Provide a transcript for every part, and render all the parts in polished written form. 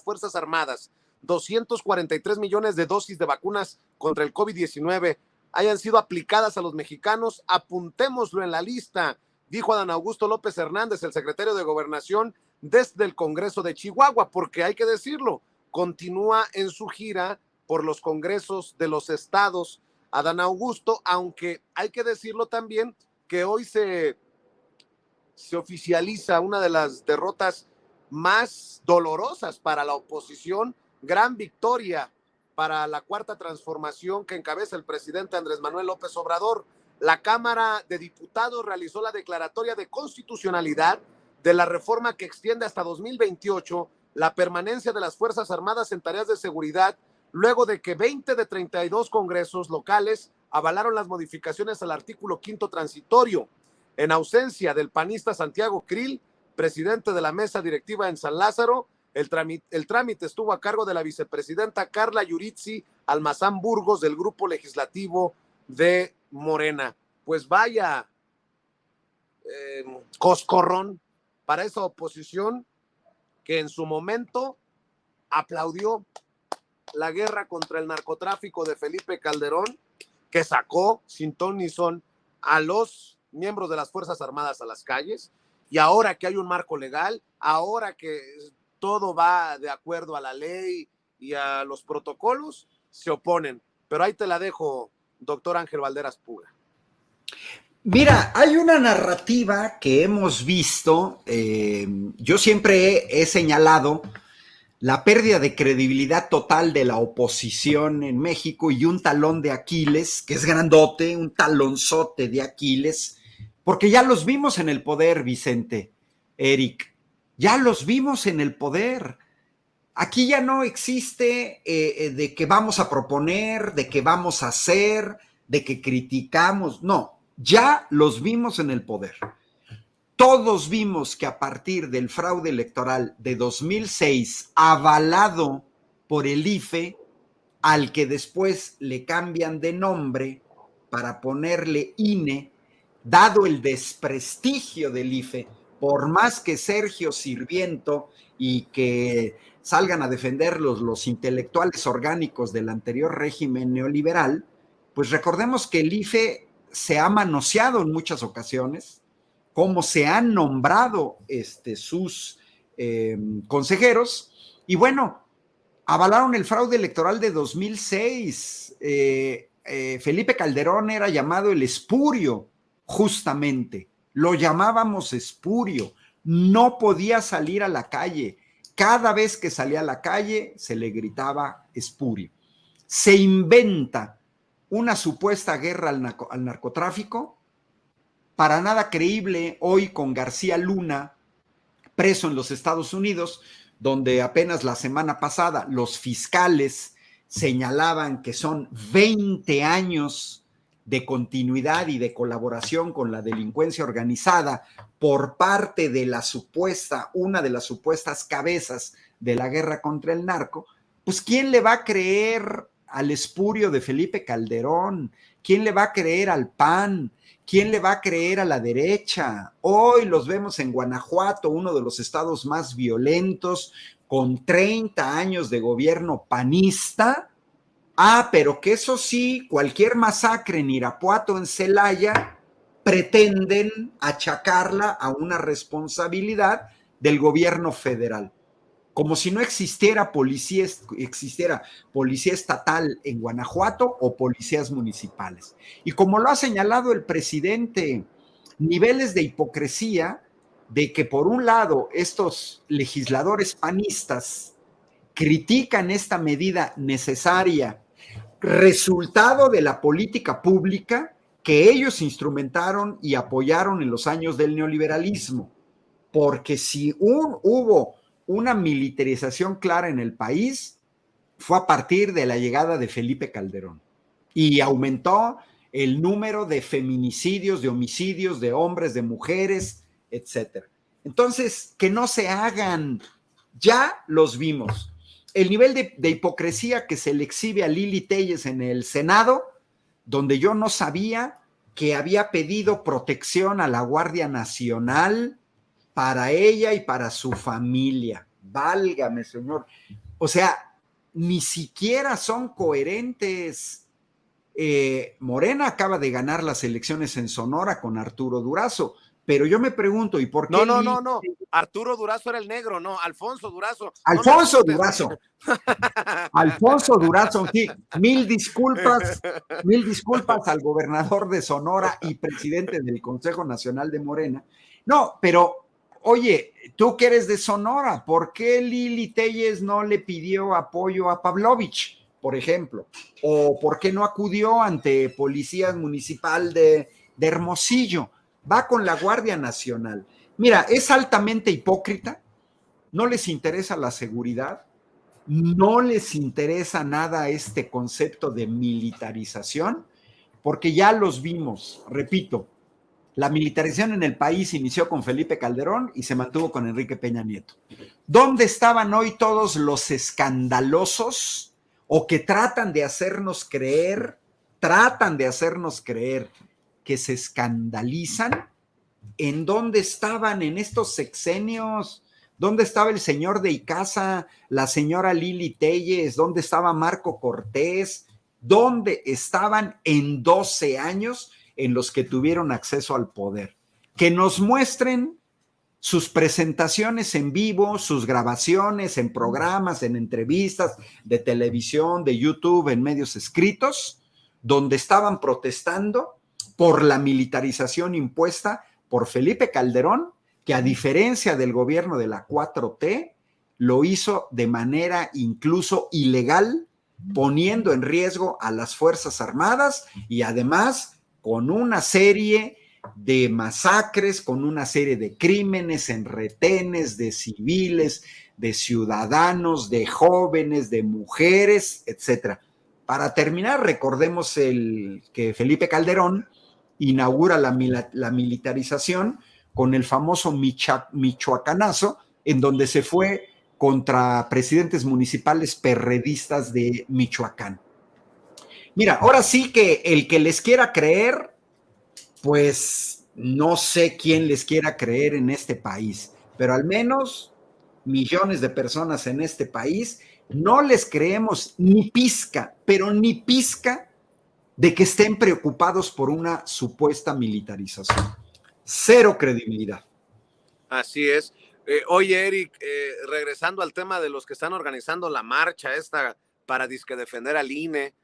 Fuerzas Armadas, 243 millones de dosis de vacunas contra el COVID-19 hayan sido aplicadas a los mexicanos, apuntémoslo en la lista, dijo Adán Augusto López Hernández, el secretario de Gobernación, desde el Congreso de Chihuahua, porque hay que decirlo, continúa en su gira por los congresos de los estados Adán Augusto, aunque hay que decirlo también que hoy se oficializa una de las derrotas más dolorosas para la oposición, gran victoria para la cuarta transformación que encabeza el presidente Andrés Manuel López Obrador. La Cámara de Diputados realizó la declaratoria de constitucionalidad de la reforma que extiende hasta 2028 la permanencia de las Fuerzas Armadas en tareas de seguridad, luego de que 20 de 32 congresos locales avalaron las modificaciones al artículo 5º transitorio. En ausencia del panista Santiago Krill, presidente de la mesa directiva en San Lázaro, el trámite estuvo a cargo de la vicepresidenta Carla Yuritsi Almazán Burgos del Grupo Legislativo de Morena. Pues vaya coscorrón para esa oposición que en su momento aplaudió la guerra contra el narcotráfico de Felipe Calderón, que sacó sin ton ni son a los miembros de las Fuerzas Armadas a las calles, y ahora que hay un marco legal, ahora que todo va de acuerdo a la ley y a los protocolos, se oponen. Pero ahí te la dejo, doctor Ángel Valderas Puga. Mira, hay una narrativa que hemos visto, yo siempre he señalado la pérdida de credibilidad total de la oposición en México y un talón de Aquiles, que es grandote, un talonzote de Aquiles, porque ya los vimos en el poder, Vicente, Eric, ya los vimos en el poder. Aquí ya no existe de que vamos a proponer, de que vamos a hacer, de que criticamos, no, ya los vimos en el poder. Todos vimos que a partir del fraude electoral de 2006, avalado por el IFE, al que después le cambian de nombre para ponerle INE, dado el desprestigio del IFE, por más que Sergio Sirviento y que salgan a defender los intelectuales orgánicos del anterior régimen neoliberal, pues recordemos que el IFE se ha manoseado en muchas ocasiones, cómo se han nombrado sus consejeros, y bueno, avalaron el fraude electoral de 2006. Felipe Calderón era llamado el espurio, justamente, lo llamábamos espurio, no podía salir a la calle, cada vez que salía a la calle se le gritaba espurio. Se inventa una supuesta guerra al narcotráfico, para nada creíble hoy con García Luna preso en los Estados Unidos, donde apenas la semana pasada los fiscales señalaban que son 20 años de continuidad y de colaboración con la delincuencia organizada por parte de una de las supuestas cabezas de la guerra contra el narco. Pues ¿quién le va a creer al espurio de Felipe Calderón? ¿Quién le va a creer al PAN? ¿Quién le va a creer a la derecha? Hoy los vemos en Guanajuato, uno de los estados más violentos, con 30 años de gobierno panista. Pero que eso sí, cualquier masacre en Irapuato, en Celaya, pretenden achacarla a una responsabilidad del gobierno federal. Como si no existiera policía estatal en Guanajuato o policías municipales. Y como lo ha señalado el presidente, niveles de hipocresía de que por un lado estos legisladores panistas critican esta medida necesaria, resultado de la política pública que ellos instrumentaron y apoyaron en los años del neoliberalismo. Porque si hubo una militarización clara en el país, fue a partir de la llegada de Felipe Calderón, y aumentó el número de feminicidios, de homicidios, de hombres, de mujeres, etc. Entonces, que no se hagan, ya los vimos. El nivel de hipocresía que se le exhibe a Lili Téllez en el Senado, donde yo no sabía que había pedido protección a la Guardia Nacional para ella y para su familia. Válgame, señor. O sea, ni siquiera son coherentes. Morena acaba de ganar las elecciones en Sonora con Arturo Durazo, pero yo me pregunto, ¿y por qué No. Arturo Durazo era el negro, no, Alfonso Durazo. No me Alfonso asustes. Durazo? Alfonso Durazo, sí, mil disculpas al gobernador de Sonora y presidente del Consejo Nacional de Morena. No, pero, oye, tú que eres de Sonora, ¿por qué Lili Telles no le pidió apoyo a Pavlovich, por ejemplo? ¿O por qué no acudió ante Policía Municipal de Hermosillo? Va con la Guardia Nacional. Mira, es altamente hipócrita, no les interesa la seguridad, no les interesa nada este concepto de militarización, porque ya los vimos, repito, la militarización en el país inició con Felipe Calderón y se mantuvo con Enrique Peña Nieto. ¿Dónde estaban hoy todos los escandalosos o que tratan de hacernos creer que se escandalizan? ¿En dónde estaban en estos sexenios? ¿Dónde estaba el señor de Icaza, la señora Lili Telles? ¿Dónde estaba Marco Cortés? ¿Dónde estaban en 12 años en los que tuvieron acceso al poder? Que nos muestren sus presentaciones en vivo, sus grabaciones en programas, en entrevistas de televisión, de YouTube, en medios escritos, donde estaban protestando por la militarización impuesta por Felipe Calderón, que a diferencia del gobierno de la 4T, lo hizo de manera incluso ilegal, poniendo en riesgo a las Fuerzas Armadas y además con una serie de masacres, con una serie de crímenes en retenes de civiles, de ciudadanos, de jóvenes, de mujeres, etcétera. Para terminar, recordemos que Felipe Calderón inaugura la militarización con el famoso Michoacanazo, en donde se fue contra presidentes municipales perredistas de Michoacán. Mira, ahora sí que el que les quiera creer, pues no sé quién les quiera creer en este país, pero al menos millones de personas en este país no les creemos ni pizca, pero ni pizca de que estén preocupados por una supuesta militarización. Cero credibilidad. Así es. Oye, Eric, regresando al tema de los que están organizando la marcha esta para disque defender al INE,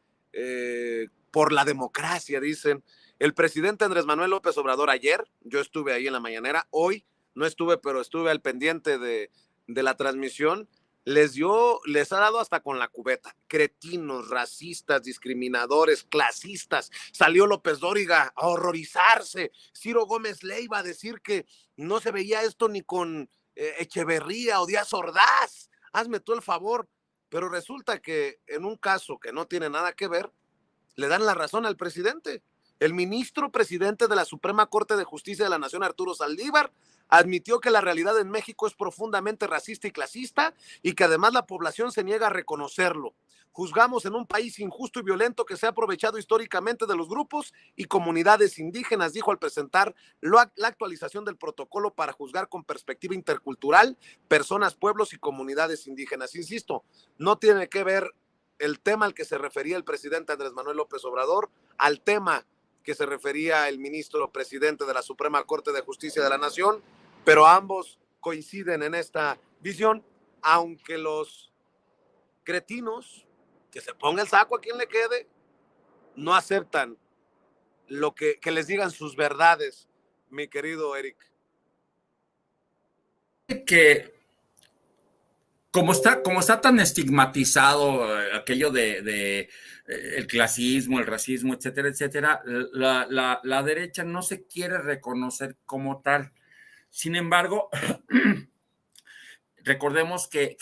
por la democracia, dicen. El presidente Andrés Manuel López Obrador ayer, yo estuve ahí en la mañanera, hoy no estuve, pero estuve al pendiente de la transmisión, les ha dado hasta con la cubeta, cretinos, racistas, discriminadores, clasistas. Salió López Dóriga a horrorizarse, Ciro Gómez Leiva a decir que no se veía esto ni con Echeverría o Díaz Ordaz, hazme tú el favor, pero resulta que en un caso que no tiene nada que ver, le dan la razón al presidente. El ministro presidente de la Suprema Corte de Justicia de la Nación, Arturo Saldívar, admitió que la realidad en México es profundamente racista y clasista y que además la población se niega a reconocerlo. Juzgamos en un país injusto y violento que se ha aprovechado históricamente de los grupos y comunidades indígenas, dijo al presentar la actualización del protocolo para juzgar con perspectiva intercultural personas, pueblos y comunidades indígenas. Insisto, no tiene que ver el tema al que se refería el presidente Andrés Manuel López Obrador al tema que se refería el ministro presidente de la Suprema Corte de Justicia de la Nación, pero ambos coinciden en esta visión, aunque los cretinos, que se ponga el saco a quien le quede, no aceptan lo que les digan sus verdades, mi querido Eric. Que como está tan estigmatizado aquello de el clasismo, el racismo, etcétera, etcétera, la derecha no se quiere reconocer como tal. Sin embargo, recordemos que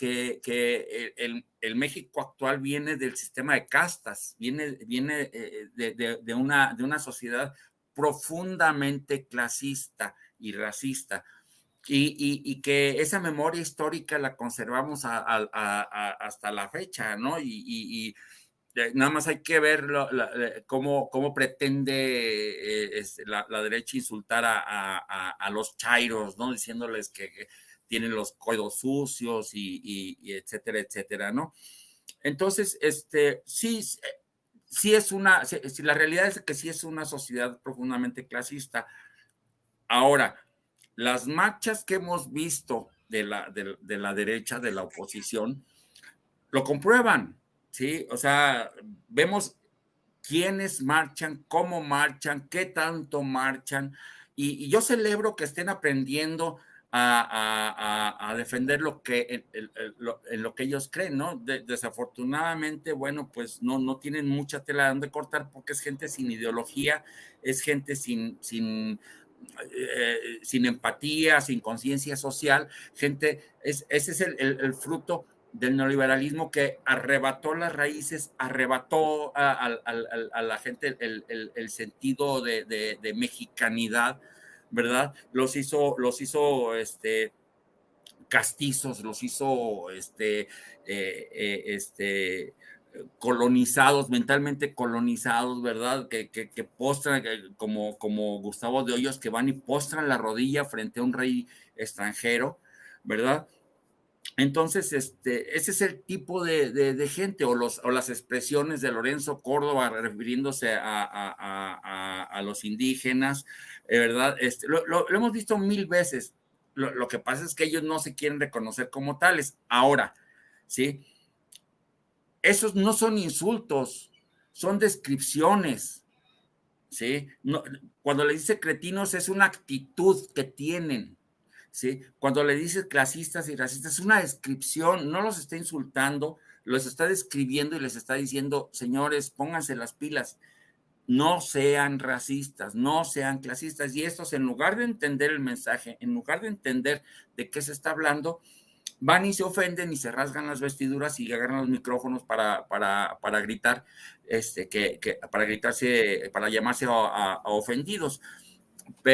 el México actual viene del sistema de castas, viene de una sociedad profundamente clasista y racista. Y que esa memoria histórica la conservamos hasta la fecha, ¿no? Y nada más hay que ver cómo pretende la derecha insultar a los chairos, ¿no? Diciéndoles que tienen los codos sucios y etcétera, etcétera, ¿no? Entonces, sí es sí, la realidad es que sí es una sociedad profundamente clasista. Ahora, las marchas que hemos visto de la derecha, de la oposición, lo comprueban, ¿sí? O sea, vemos quiénes marchan, cómo marchan, qué tanto marchan, y yo celebro que estén aprendiendo a defender lo que, en lo que ellos creen, ¿no? Desafortunadamente, bueno, pues no tienen mucha tela donde cortar porque es gente sin ideología, es gente sin empatía, sin conciencia social, gente, ese es el fruto del neoliberalismo que arrebató las raíces, arrebató a la gente el sentido de mexicanidad, ¿verdad? Los hizo castizos, los hizo colonizados, mentalmente colonizados, ¿verdad? Que postran, como Gustavo de Hoyos, que van y postran la rodilla frente a un rey extranjero, ¿verdad? Entonces, ese es el tipo de gente, o las expresiones de Lorenzo Córdoba refiriéndose a los indígenas, ¿verdad? Lo hemos visto 1000 veces. Lo que pasa es que ellos no se quieren reconocer como tales. Ahora, ¿sí? Esos no son insultos, son descripciones, ¿sí? No, cuando le dice cretinos es una actitud que tienen, ¿sí? Cuando le dice clasistas y racistas es una descripción, no los está insultando, los está describiendo y les está diciendo, señores, pónganse las pilas, no sean racistas, no sean clasistas. Y estos, en lugar de entender el mensaje, en lugar de entender de qué se está hablando, van y se ofenden y se rasgan las vestiduras y agarran los micrófonos para gritar, para gritarse, para llamarse a ofendidos.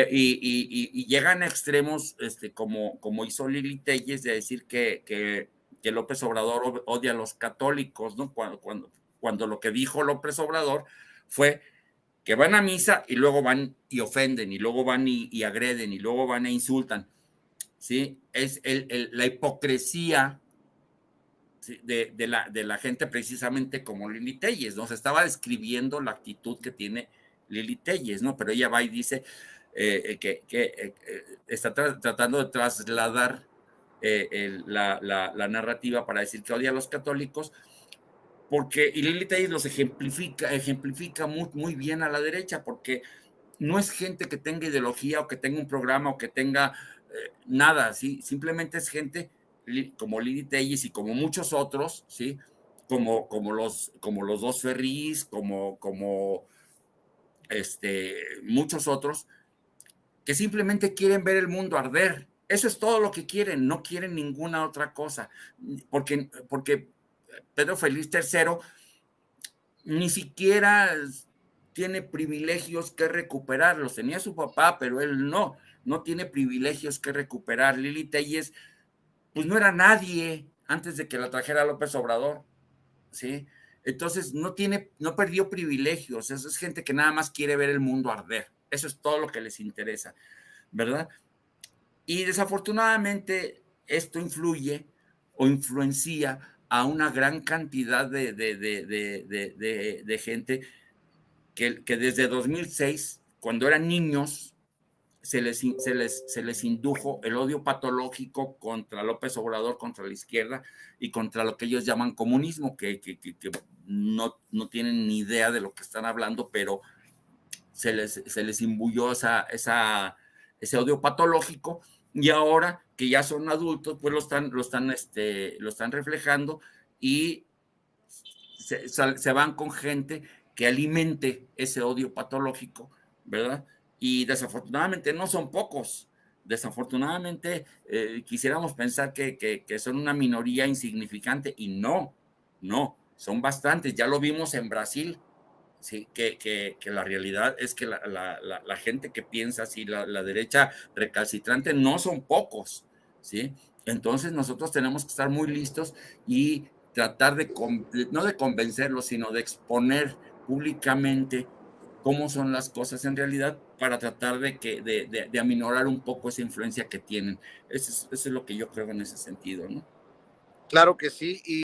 Y llegan a extremos, como hizo Lili Telles, de decir que López Obrador odia a los católicos, ¿no? Cuando lo que dijo López Obrador fue que van a misa y luego van y ofenden, y luego van y agreden, y luego van e insultan, ¿sí? Es la hipocresía, ¿sí? de la gente precisamente como Lili Telles, ¿no? Se estaba describiendo la actitud que tiene Lili Telles, ¿no? Pero ella va y dice que está tratando de trasladar la narrativa para decir que odia a los católicos, y Lili Telles los ejemplifica muy bien a la derecha, porque no es gente que tenga ideología o que tenga un programa o que tenga nada, ¿sí? Simplemente es gente como Lili Telles y como muchos otros, ¿sí? Como los dos Ferris, como muchos otros, que simplemente quieren ver el mundo arder. Eso es todo lo que quieren, no quieren ninguna otra cosa, porque Pedro Feliz III ni siquiera tiene privilegios que recuperar, los tenía su papá, pero él no tiene privilegios que recuperar. Lili Telles, pues no era nadie antes de que la trajera López Obrador, ¿sí? Entonces no perdió privilegios, eso es gente que nada más quiere ver el mundo arder, eso es todo lo que les interesa, ¿verdad? Y desafortunadamente esto influye o influencia a una gran cantidad de gente que desde 2006, cuando eran niños, se les indujo el odio patológico contra López Obrador, contra la izquierda y contra lo que ellos llaman comunismo, que no tienen ni idea de lo que están hablando, pero se les imbuyó ese odio patológico, y ahora que ya son adultos, pues lo están reflejando y se van con gente que alimente ese odio patológico, ¿verdad? Y desafortunadamente no son pocos. Desafortunadamente quisiéramos pensar que son una minoría insignificante, y no, son bastantes. Ya lo vimos en Brasil, ¿sí? Que la realidad es que la gente que piensa así, la derecha recalcitrante, no son pocos, ¿sí? Entonces nosotros tenemos que estar muy listos y tratar no de convencerlos, sino de exponer públicamente cómo son las cosas en realidad, para tratar de aminorar un poco esa influencia que tienen. Eso es lo que yo creo en ese sentido, ¿no? Claro que sí. Y